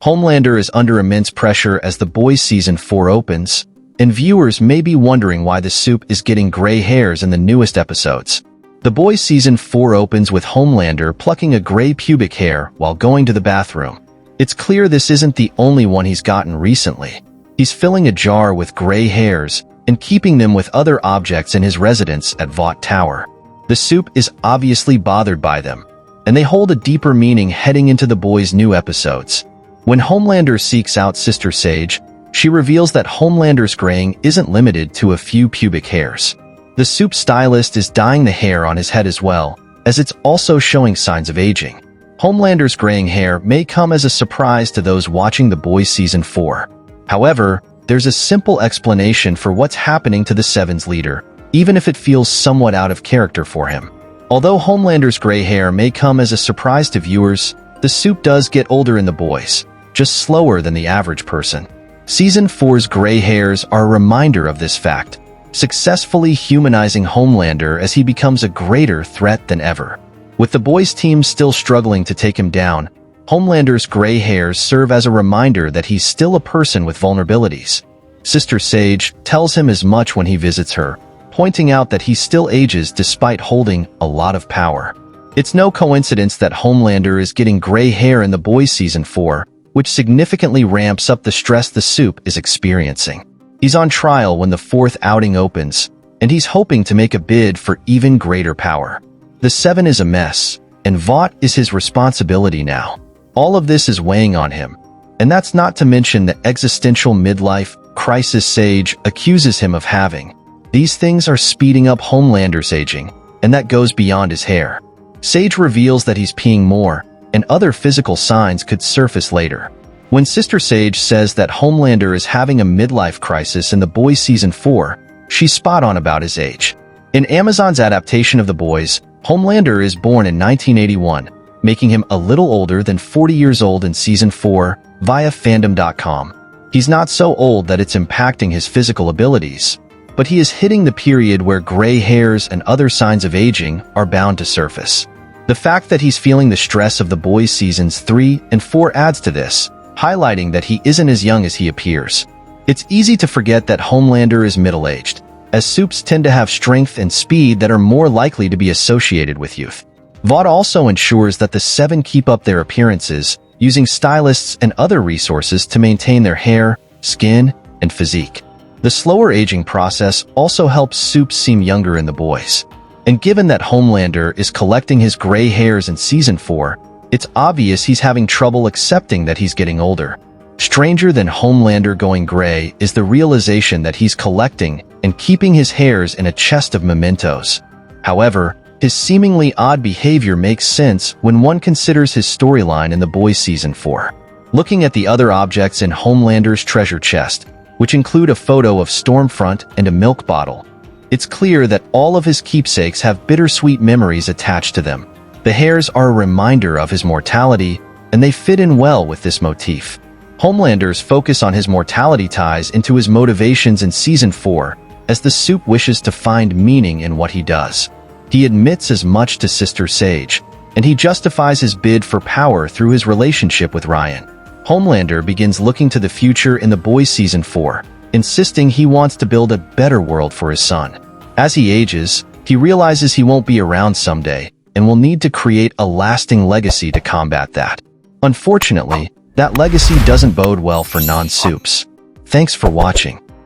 Homelander is under immense pressure as The Boys Season 4 opens, and viewers may be wondering why the supe is getting gray hairs in the newest episodes. The Boys Season 4 opens with Homelander plucking a gray pubic hair while going to the bathroom. It's clear this isn't the only one he's gotten recently. He's filling a jar with gray hairs and keeping them with other objects in his residence at Vought Tower. The supe is obviously bothered by them, and they hold a deeper meaning heading into the boys' new episodes. When Homelander seeks out Sister Sage, she reveals that Homelander's graying isn't limited to a few pubic hairs. The supe stylist is dyeing the hair on his head as well, as it's also showing signs of aging. Homelander's graying hair may come as a surprise to those watching The Boys Season 4. However, there's a simple explanation for what's happening to the Seven's leader, even if it feels somewhat out of character for him. Although Homelander's gray hair may come as a surprise to viewers, the supe does get older in the boys, just slower than the average person. Season 4's gray hairs are a reminder of this fact, successfully humanizing Homelander as he becomes a greater threat than ever. With the boys' team still struggling to take him down, Homelander's gray hairs serve as a reminder that he's still a person with vulnerabilities. Sister Sage tells him as much when he visits her, pointing out that he still ages despite holding a lot of power. It's no coincidence that Homelander is getting gray hair in The Boys Season 4, which significantly ramps up the stress the supe is experiencing. He's on trial when the fourth outing opens, and he's hoping to make a bid for even greater power. The Seven is a mess, and Vought is his responsibility now. All of this is weighing on him, and that's not to mention the existential midlife crisis Sage accuses him of having. These things are speeding up Homelander's aging, and that goes beyond his hair. Sage reveals that he's peeing more, and other physical signs could surface later. When Sister Sage says that Homelander is having a midlife crisis in The Boys Season 4, she's spot on about his age. In Amazon's adaptation of The Boys, Homelander is born in 1981, making him a little older than 40 years old in Season 4, via fandom.com. He's not so old that it's impacting his physical abilities, but he is hitting the period where gray hairs and other signs of aging are bound to surface. The fact that he's feeling the stress of The Boys Seasons 3 and 4 adds to this, highlighting that he isn't as young as he appears. It's easy to forget that Homelander is middle-aged, as supes tend to have strength and speed that are more likely to be associated with youth. Vought also ensures that the Seven keep up their appearances, using stylists and other resources to maintain their hair, skin, and physique. The slower aging process also helps supes seem younger in the boys. And given that Homelander is collecting his gray hairs in Season 4, it's obvious he's having trouble accepting that he's getting older. Stranger than Homelander going gray is the realization that he's collecting and keeping his hairs in a chest of mementos. However, his seemingly odd behavior makes sense when one considers his storyline in The Boys Season 4. Looking at the other objects in Homelander's treasure chest, which include a photo of Stormfront and a milk bottle, it's clear that all of his keepsakes have bittersweet memories attached to them. The hairs are a reminder of his mortality, and they fit in well with this motif. Homelander's focus on his mortality ties into his motivations in Season 4, as the supe wishes to find meaning in what he does. He admits as much to Sister Sage, and he justifies his bid for power through his relationship with Ryan. Homelander begins looking to the future in The Boys Season 4, insisting he wants to build a better world for his son. As he ages, he realizes he won't be around someday, and will need to create a lasting legacy to combat that. Unfortunately, that legacy doesn't bode well for non-supes. Thanks for watching.